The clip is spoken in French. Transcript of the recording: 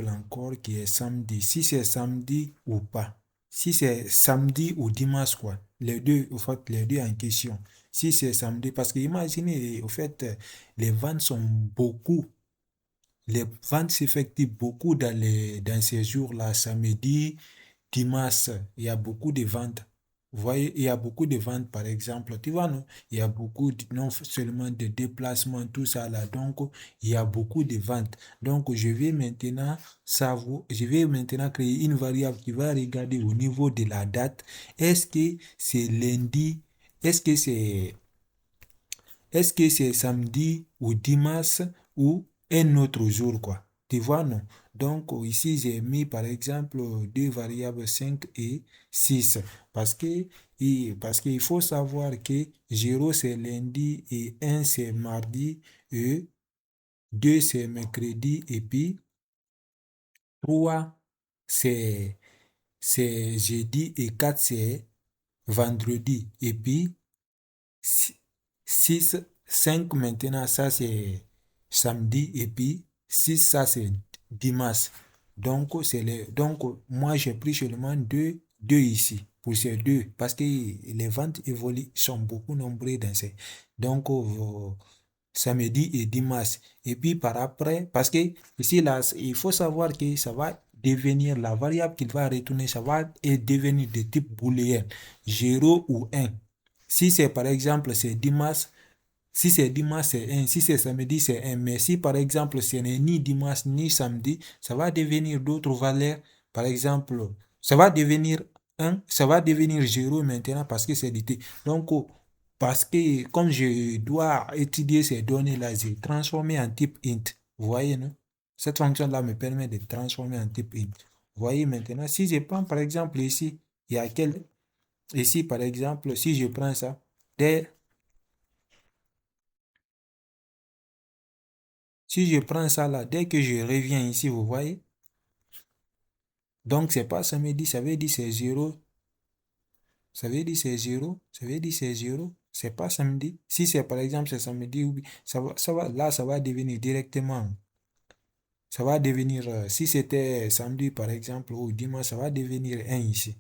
variable encore qui est samedi. Si c'est samedi ou pas. Si c'est samedi ou dimanche, quoi. Les deux, au fait, les deux en question. Si c'est samedi, parce que imaginez, au fait, les ventes sont beaucoup. Les ventes s'effectuent beaucoup dans ces jours-là, samedi, dimanche. Il y a beaucoup de ventes. Vous voyez, il y a beaucoup de ventes, par exemple. Tu vois, non? Il y a beaucoup, non seulement de déplacements, tout ça là. Donc, il y a beaucoup de ventes. Donc, je vais maintenant créer une variable qui va regarder au niveau de la date. Est-ce que c'est lundi? Est-ce que c'est est-ce que c'est samedi ou dimanche ou un autre jour, quoi? Tu vois, non? Donc, ici, j'ai mis, par exemple, deux variables 5 et 6. Parce que, parce qu'il faut savoir que 0, c'est lundi et 1, c'est mardi et 2, c'est mercredi et puis 3, c'est, c'est jeudi et 4, c'est vendredi. Et puis, 6 5 maintenant, ça c'est samedi et puis 6 ça c'est dimanche. Donc, moi j'ai pris seulement deux ici pour ces deux parce que les ventes évoluent, sont beaucoup nombreuses dans ces. Donc, samedi et dimanche. Et puis par après, parce que ici là, il faut savoir que ça va devenir la variable qu'il va retourner, ça va devenir de type booléen, 0 ou 1. Si c'est par exemple, c'est dimanche, si c'est dimanche, c'est 1. Si c'est samedi, c'est 1. Mais si par exemple, ce n'est ni dimanche ni samedi, ça va devenir d'autres valeurs. Par exemple, ça va devenir 1, ça va devenir 0 maintenant parce que c'est du T. Donc, parce que comme je dois étudier ces données-là, j'ai transformé en type int. Vous voyez, non? Cette fonction-là me permet de transformer en type int. Vous voyez maintenant, si je prends par exemple ici, il y a quel. Ici, par exemple, si je prends ça, si je prends ça là, dès que je reviens ici, vous voyez, donc c'est pas samedi, ça veut dire c'est 0, ça veut dire c'est 0, ça veut dire c'est 0, c'est pas samedi. Si c'est par exemple c'est samedi, là ça va devenir directement, ça va devenir, si c'était samedi par exemple ou dimanche, ça va devenir 1 ici.